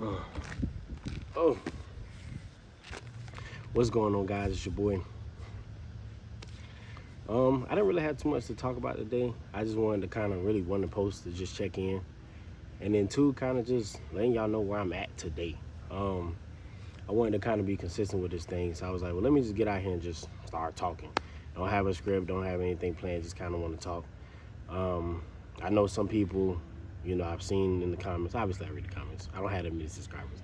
Oh, what's going on, guys? It's your boy. I didn't really have too much to talk about today. I just wanted to kind of really want to post to just check in, and then two, kind of just letting y'all know where I'm at today. I wanted to kind of be consistent with this thing, so I was like, well, let me just get out here and just start talking. Don't have a script, don't have anything planned, just kind of want to talk. I know some people, I've seen in the comments. Obviously, I read the comments. I don't have that many subscribers.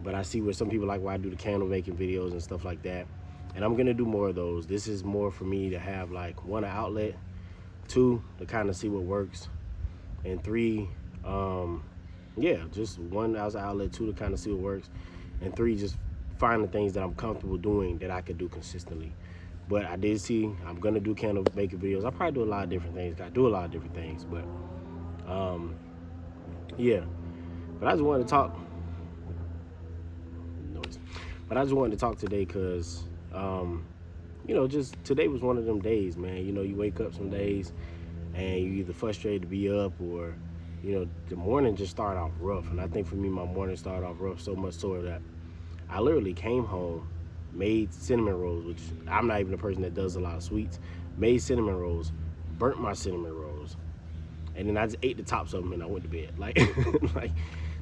But I see where some people like where I do the candle making videos and stuff like that. And I'm gonna do more of those. This is more for me to have like one, an outlet, two, to kind of see what works, and three, just one as an outlet, two, to kind of see what works, and three, just find the things that I'm comfortable doing that I could do consistently. But I did see I'm gonna do candle making videos. I probably do a lot of different things. I do a lot of different things, but yeah. But I just wanted to talk. Noise. But I just wanted to talk today because, just today was one of them days, man. You wake up some days and you either frustrated to be up or, the morning just started off rough. And I think for me, my morning started off rough so much so that I literally came home, made cinnamon rolls, which I'm not even a person that does a lot of sweets, made cinnamon rolls, burnt my cinnamon rolls, and then I just ate the tops of them and I went to bed. Like, like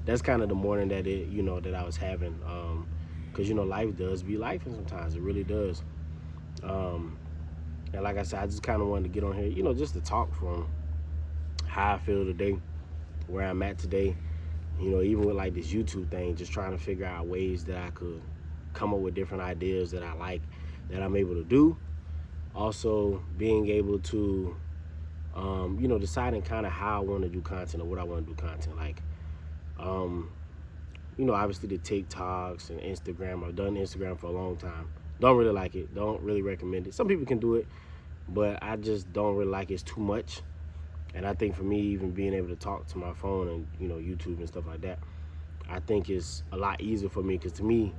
that's kind of the morning that that I was having. Because life does be life, and sometimes it really does. And like I said, I just kind of wanted to get on here, just to talk from how I feel today, where I'm at today. Even with like this YouTube thing, just trying to figure out ways that I could come up with different ideas that I like, that I'm able to do. Also, being able to, deciding kind of how I want to do content or what I want to do content. Like, obviously the TikToks and Instagram. I've done Instagram for a long time. Don't really like it. Don't really recommend it. Some people can do it, but I just don't really like it. It's too much. And I think for me, even being able to talk to my phone and, YouTube and stuff like that, I think it's a lot easier for me, because to me,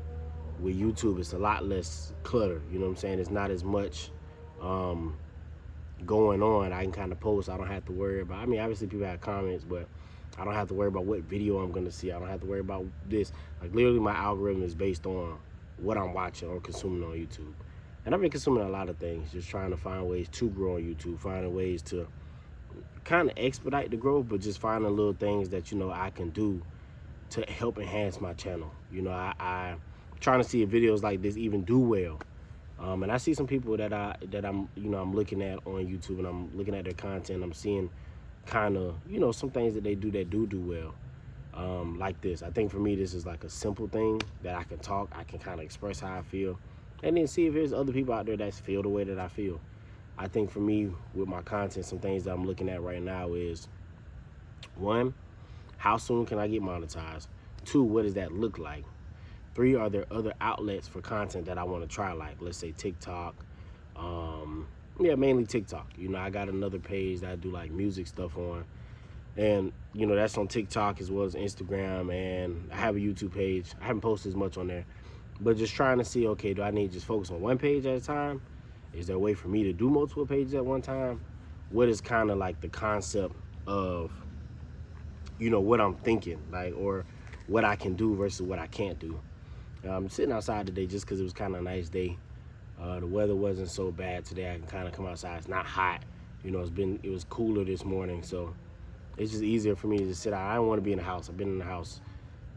with YouTube, it's a lot less clutter. You know what I'm saying? It's not as much going on. I can kind of post. I don't have to worry about, obviously people have comments, but I don't have to worry about what video I'm going to see. I don't have to worry about this. Like, literally, my algorithm is based on what I'm watching or consuming on YouTube. And I've been consuming a lot of things, just trying to find ways to grow on YouTube, finding ways to kind of expedite the growth, but just finding little things that, I can do to help enhance my channel. I'm trying to see if videos like this even do well. And I see some people that I'm looking at on YouTube, and I'm looking at their content. I'm seeing kind of, some things that they do well. Like this. I think for me, this is like a simple thing that I can talk, I can kind of express how I feel, and then see if there's other people out there that feel the way that I feel. I think for me, with my content, some things that I'm looking at right now is, one, how soon can I get monetized? Two, what does that look like? Three, are there other outlets for content that I want to try, like, let's say TikTok? Mainly TikTok. I got another page that I do like music stuff on, and that's on TikTok as well as Instagram, and I have a YouTube page. I haven't posted as much on there, but just trying to see, okay, do I need to just focus on one page at a time? Is there a way for me to do multiple pages at one time? What is kind of like the concept of, what I'm thinking, like, or what I can do versus what I can't do? I'm sitting outside today just because it was kind of a nice day. The weather wasn't so bad today. I can kind of come outside. It's not hot. It was cooler this morning, so it's just easier for me to just sit out. I don't want to be in the house. I've been in the house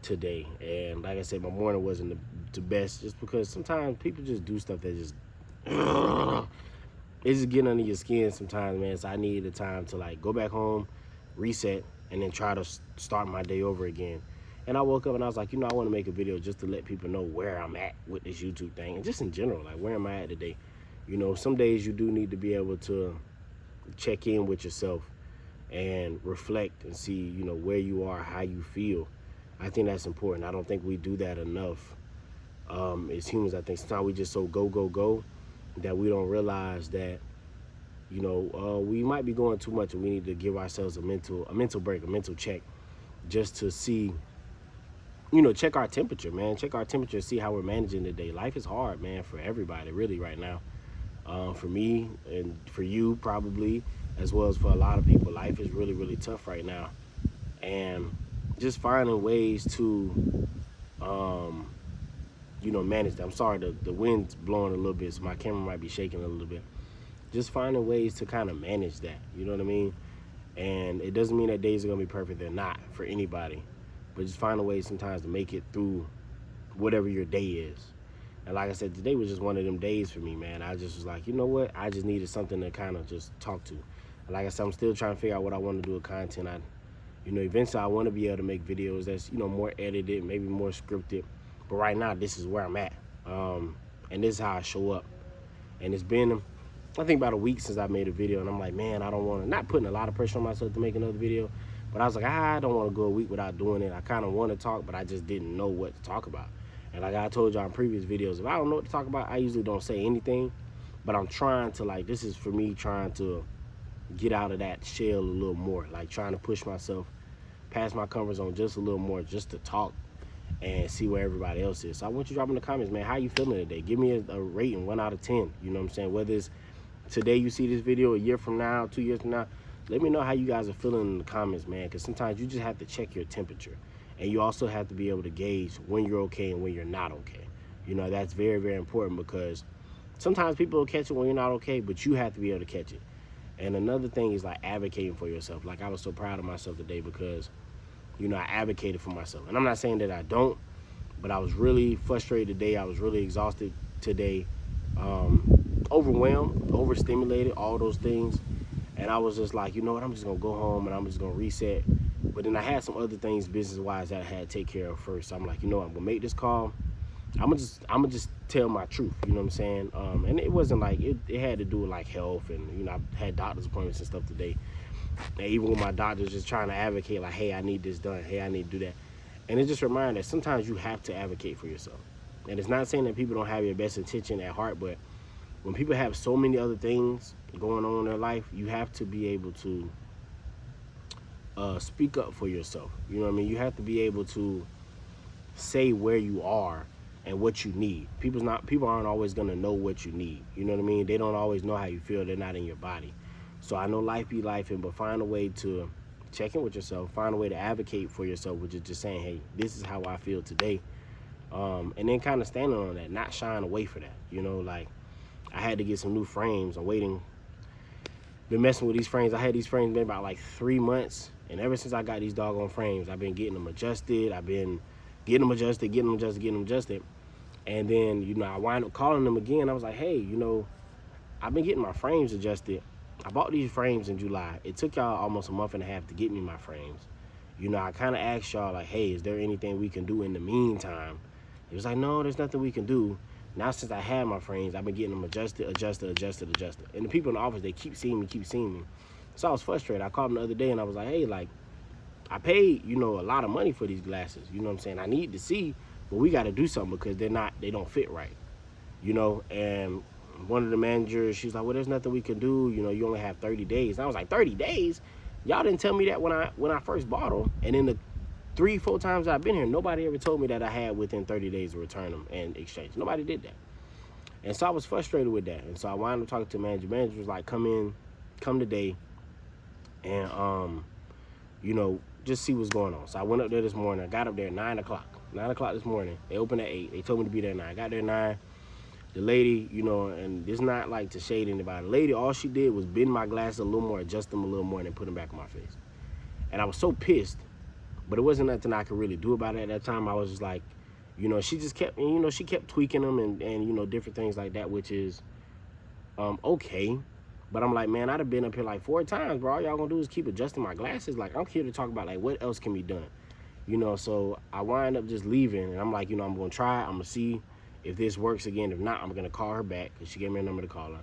today, and like I said, my morning wasn't the best, just because sometimes people just do stuff that just it's just getting under your skin sometimes, man. So I needed the time to like go back home, reset, and then try to start my day over again. And I woke up and I was like, I want to make a video just to let people know where I'm at with this YouTube thing, and just in general, like, where am I at today? Some days you do need to be able to check in with yourself and reflect and see, where you are, how you feel. I think that's important. I don't think we do that enough as humans. I think sometimes we just so go that we don't realize that, we might be going too much, and we need to give ourselves a mental break, a mental check, just to see, check our temperature, man. Check our temperature, see how we're managing the day. Life is hard, man, for everybody, really, right now. For me and for you, probably, as well as for a lot of people, life is really, really tough right now. And just finding ways to, you know, manage that. I'm sorry, the wind's blowing a little bit, so my camera might be shaking a little bit. Just finding ways to kind of manage that, you know what I mean? And it doesn't mean that days are gonna be perfect. They're not for anybody, but just finding ways sometimes to make it through whatever your day is. And like I said, today was just one of them days for me, man. I just was like, you know what? I just needed something to kind of just talk to. And like I said, I'm still trying to figure out what I want to do with content. You know, eventually I want to be able to make videos that's, you know, more edited, maybe more scripted. But right now, this is where I'm at. And this is how I show up. And it's been, I think, about a week since I made a video. And I'm like, man, I don't want to, not putting a lot of pressure on myself to make another video. But I was like, I don't want to go a week without doing it. I kind of want to talk, but I just didn't know what to talk about. And like I told y'all in previous videos, if I don't know what to talk about, I usually don't say anything. But I'm trying to, like, this is for me trying to get out of that shell a little more. Like, trying to push myself past my comfort zone just a little more, just to talk and see where everybody else is. So I want you to drop in the comments, man, how you feeling today? Give me a rating, 1 out of 10. You know what I'm saying? Whether it's today you see this video, a year from now, 2 years from now, let me know how you guys are feeling in the comments, man, because sometimes you just have to check your temperature. And you also have to be able to gauge when you're okay and when you're not okay. You know, that's very, very important, because sometimes people will catch it when you're not okay, but you have to be able to catch it. And another thing is, like, advocating for yourself. Like, I was so proud of myself today because, you know, I advocated for myself. And I'm not saying that I don't, but I was really frustrated today. I was really exhausted today, overwhelmed, overstimulated, all those things. And I was just like, you know what, I'm just going to go home and I'm just going to reset. But then I had some other things business-wise that I had to take care of first. So I'm like, you know what, I'm going to make this call. I'm gonna just tell my truth, you know what I'm saying? And it wasn't like, it had to do with, like, health. And, you know, I had doctor's appointments and stuff today. And even with my doctors just trying to advocate, like, hey, I need this done. Hey, I need to do that. And it just reminded that sometimes you have to advocate for yourself. And it's not saying that people don't have your best intention at heart, but when people have so many other things going on in their life, you have to be able to speak up for yourself. You know what I mean? You have to be able to say where you are and what you need. People aren't always gonna know what you need. You know what I mean? They don't always know how you feel. They're not in your body. So I know life be lifing, but find a way to check in with yourself. Find a way to advocate for yourself, which is just saying, hey, this is how I feel today. And then kind of standing on that, not shying away for that. You know, like, I had to get some new frames. I'm waiting. Been messing with these frames. I had these frames maybe about like 3 months. And ever since I got these doggone frames, I've been getting them adjusted. I've been getting them adjusted. And then, you know, I wind up calling them again. I was like, hey, you know, I've been getting my frames adjusted. I bought these frames in July. It took y'all almost a month and a half to get me my frames. You know, I kind of asked y'all, like, hey, is there anything we can do in the meantime? It was like, no, there's nothing we can do. Now, since I had my frames, I've been getting them adjusted. And the people in the office, they keep seeing me. So I was frustrated. I called them the other day and I was like, hey, like, I paid, you know, a lot of money for these glasses. You know what I'm saying? I need to see, but we got to do something because they don't fit right. You know, and one of the managers, she's like, well, there's nothing we can do. You know, you only have 30 days. And I was like, 30 days? Y'all didn't tell me that when I first bought them. And in the 3-4 times I've been here, nobody ever told me that I had within 30 days to return them and exchange. Nobody did that. And so I was frustrated with that. And so I wound up talking to the manager. The manager was like, come today and, you know, just see what's going on. So I went up there this morning. I got up there at 9 o'clock. 9 o'clock this morning. They opened at 8. They told me to be there at 9. I got there at 9. The lady, you know, and it's not like to shade anybody. The lady, all she did was bend my glasses a little more, adjust them a little more, and then put them back on my face. And I was so pissed, but it wasn't nothing I could really do about it at that time. I was just like, you know, she just kept, you know, she kept tweaking them and you know, different things like that, which is okay. But I'm like, man, I'd have been up here like 4 times, bro. All y'all gonna do is keep adjusting my glasses. Like, I'm here to talk about, like, what else can be done? You know, so I wind up just leaving, and I'm like, you know, I'm gonna try. I'm gonna see if this works again. If not, I'm gonna call her back, because she gave me a number to call her.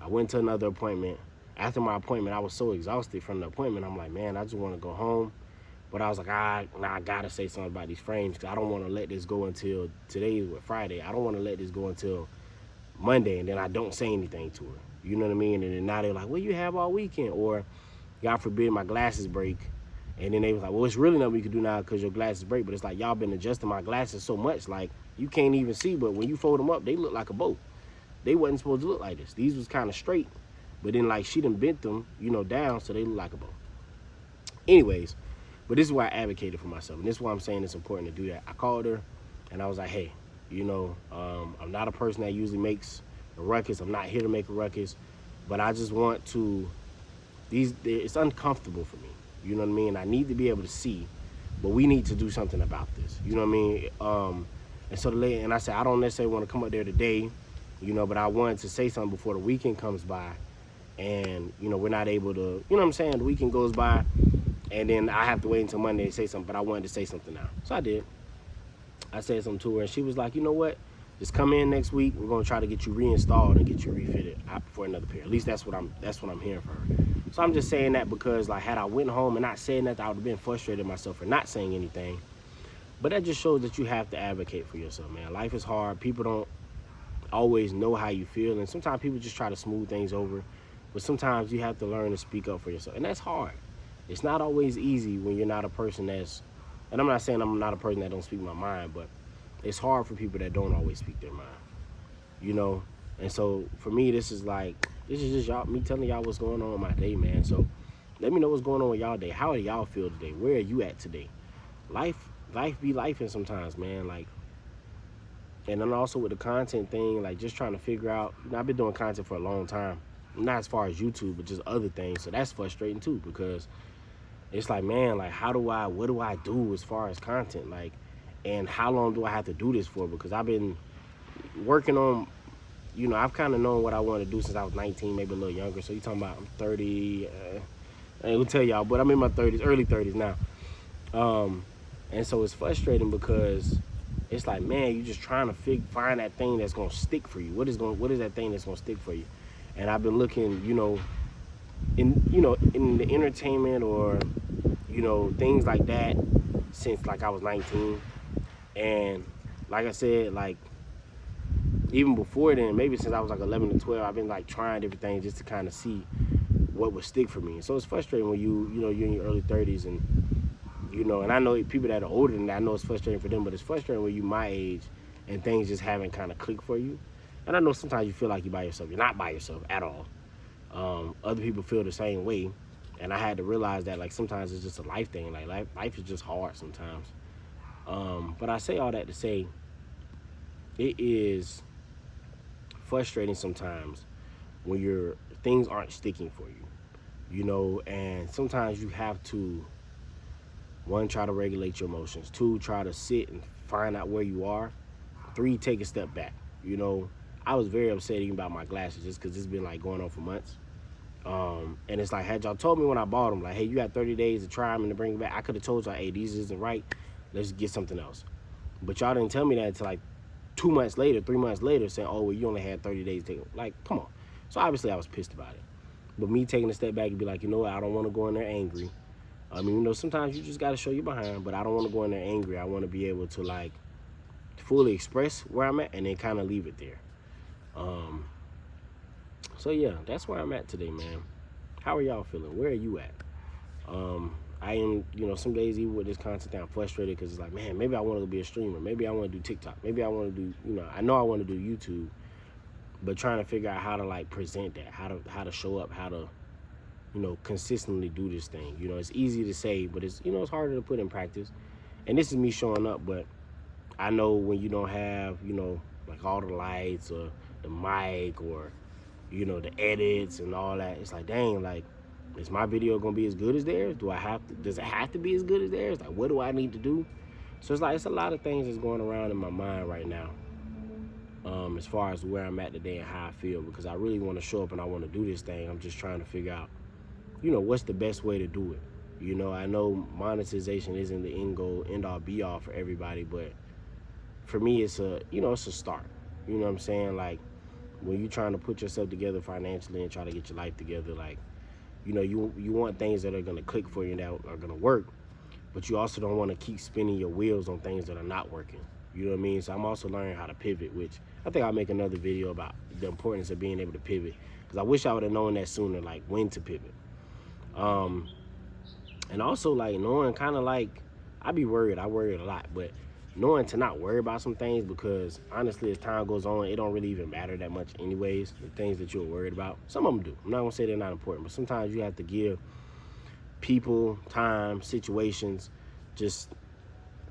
I went to another appointment. After my appointment, I was so exhausted from the appointment. I'm like, man, I just want to go home. But I was like, I gotta say something about these frames, because I don't want to let this go until today, Friday. I don't want to let this go until Monday, and then I don't say anything to her. You know what I mean? And then now they're like, well, you have all weekend. Or, God forbid, my glasses break. And then they was like, well, it's really nothing we can do now because your glasses break. But it's like, y'all been adjusting my glasses so much, like, you can't even see. But when you fold them up, they look like a boat. They wasn't supposed to look like this. These was kind of straight. But then, like, she done bent them, you know, down, so they look like a boat. Anyways, But this is why I advocated for myself, and this is why I'm saying it's important to do that. I called her, and I was like, hey, I'm not a person that usually makes a ruckus. I'm not here to make a ruckus, but I just want to, it's uncomfortable for me. You know what I mean? I need to be able to see, but we need to do something about this. You know what I mean? And so the lady, and I said, I don't necessarily want to come up there today, but I wanted to say something before the weekend comes by. And, we're not able to, you know what I'm saying? The weekend goes by, and then I have to wait until Monday to say something, but I wanted to say something now. So I did. I said something to her, and she was like, you know what? Just come in next week. We're going to try to get you reinstalled and get you refitted for another pair. At least that's what I'm hearing from her. So I'm just saying that because, like, had I went home and not said nothing, I would have been frustrated myself for not saying anything. But that just shows that you have to advocate for yourself, man. Life is hard. People don't always know how you feel, and sometimes people just try to smooth things over. But sometimes you have to learn to speak up for yourself, and that's hard. It's not always easy when you're not a person that's, and I'm not saying I'm not a person that don't speak my mind, but it's hard for people that don't always speak their mind, And so for me, this is just y'all, me telling y'all what's going on in my day, man. So let me know what's going on with y'all day. How do y'all feel today? Where are you at today? Life be lifing sometimes, man. Like, and then also with the content thing, like just trying to figure out, I've been doing content for a long time. Not as far as YouTube, but just other things. So that's frustrating too, because it's like, man, like what do I do as far as content? Like, and how long do I have to do this for? Because I've been working on, I've kind of known what I want to do since I was 19, maybe a little younger. So you're talking about I'm 30, I ain't gonna tell y'all, but I'm in my 30s, early 30s now. And so it's frustrating because it's like, man, you're just trying to find that thing that's gonna stick for you. What is that thing that's gonna stick for you? And I've been looking, in the entertainment or, things like that since like I was 19. And like I said, like even before then, maybe since I was like 11 or 12, I've been like trying different things just to kind of see what would stick for me. So it's frustrating when you're in your early 30s and, and I know people that are older than that, I know it's frustrating for them, but it's frustrating when you my age and things just haven't kind of clicked for you. And I know sometimes you feel like you're by yourself. You're not by yourself at all. Other people feel the same way. And I had to realize that, like, sometimes it's just a life thing. Like, life is just hard sometimes. But I say all that to say it is frustrating sometimes when things aren't sticking for you, and sometimes you have to, one, try to regulate your emotions. Two, try to sit and find out where you are. Three, take a step back. I was very upset even about my glasses just because it's been like going on for months. And it's like, had y'all told me when I bought them, like, hey, you got 30 days to try them and to bring it back, I could have told y'all, hey, these isn't right. Let's get something else. But y'all didn't tell me that until like 2 months later, 3 months later, saying, oh, well, you only had 30 days to take them. Like, come on. So obviously I was pissed about it. But me taking a step back and be like, I don't want to go in there angry. I mean, sometimes you just got to show you behind, but I don't want to go in there angry. I want to be able to, like, fully express where I'm at and then kind of leave it there. So yeah, that's where I'm at today, man. How are y'all feeling? Where are you at? I am, some days even with this content, I'm frustrated because it's like, man, maybe I want to be a streamer. Maybe I want to do TikTok. Maybe I want to do, I know I want to do YouTube, but trying to figure out how to like present that, how to show up, how to, consistently do this thing. It's easy to say, but it's, it's harder to put in practice. And this is me showing up, but I know when you don't have, like all the lights or the mic or, the edits and all that, it's like, dang, like, is my video gonna be as good as theirs? Does it have to be as good as theirs? Like, what do I need to do? So it's like, it's a lot of things that's going around in my mind right now, as far as where I'm at today and how I feel, because I really want to show up and I want to do this thing. I'm just trying to figure out, what's the best way to do it. I know monetization isn't the end all be all for everybody, but for me, it's it's a start. You know what I'm saying? Like, when you're trying to put yourself together financially and try to get your life together, like, you want things that are going to click for you and that are going to work, but you also don't want to keep spinning your wheels on things that are not working. You know what I mean? So I'm also learning how to pivot, which I think I'll make another video about the importance of being able to pivot, because I wish I would have known that sooner, like when to pivot. And also, like, knowing kind of like, I worry a lot, but knowing to not worry about some things, because honestly, as time goes on, it don't really even matter that much anyways, the things that you're worried about. Some of them do. I'm not gonna say they're not important, but sometimes you have to give people, time, situations, just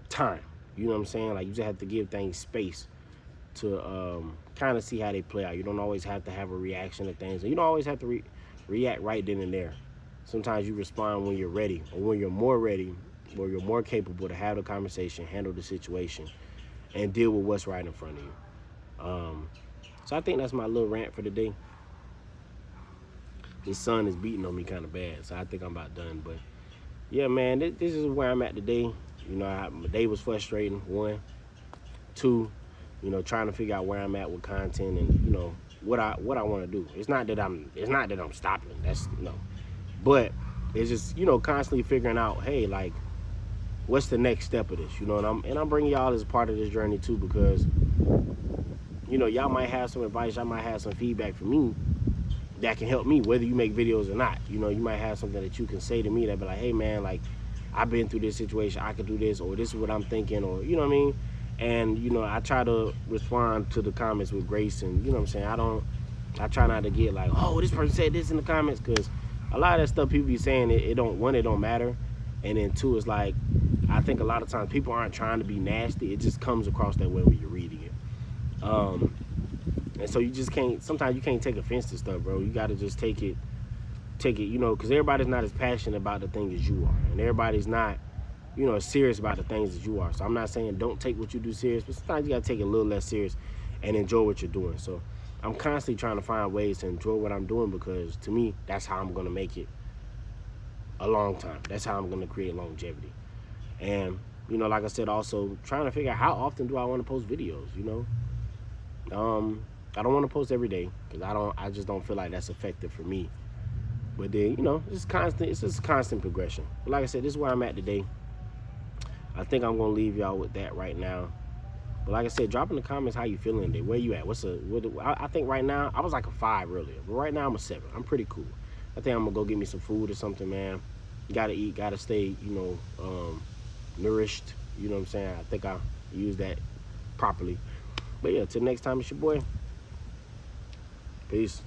time. You know what I'm saying? Like, you just have to give things space to kind of see how they play out. You don't always have to have a reaction to things. And you don't always have to react right then and there. Sometimes you respond when you're ready, or when you're more ready, or you're more capable to have the conversation, handle the situation, and deal with what's right in front of you. So I think that's my little rant for the day. This sun is beating on me kind of bad, so I think I'm about done. But yeah, man, this is where I'm at today. You know, my day was frustrating. 1, 2, you know, trying to figure out where I'm at with content, and you know what I want to do. It's not that I'm stopping. That's no, but it's just, you know, constantly figuring out, hey, like, what's the next step of this? You know, and I'm bringing y'all as part of this journey too, because you know, y'all might have some advice, y'all might have some feedback for me that can help me, whether you make videos or not. You know, you might have something that you can say to me that be like, hey man, like, I've been through this situation, I could do this, or this is what I'm thinking, or you know what I mean? And you know, I try to respond to the comments with grace, and you know what I'm saying, I try not to get like, oh, this person said this in the comments, because a lot of that stuff people be saying, it don't matter, and then 2, it's like, I think a lot of times people aren't trying to be nasty, it just comes across that way when you're reading it. And so you just can't, sometimes you can't take offense to stuff, bro. You gotta just take it, you know, because everybody's not as passionate about the thing as you are, and everybody's not, you know, serious about the things that you are. So I'm not saying don't take what you do serious, but sometimes you gotta take it a little less serious and enjoy what you're doing. So I'm constantly trying to find ways to enjoy what I'm doing, because to me, that's how I'm gonna make it a long time. That's how I'm gonna create longevity. And you know, like I said, also trying to figure out how often do I want to post videos. You know, I don't want to post every day, because I just don't feel like that's effective for me. But then, you know, it's just constant progression. But like I said, this is where I'm at today. I think I'm gonna leave y'all with that right now. But like I said, drop in the comments how you feeling today. Where you at? I think right now, I was like a 5 earlier, but right now I'm a 7. I'm pretty cool. I think I'm gonna go get me some food or something, man. Gotta eat, gotta stay, you know, nourished. You know what I'm saying? I think I use that properly. But yeah, till next time, it's your boy. Peace.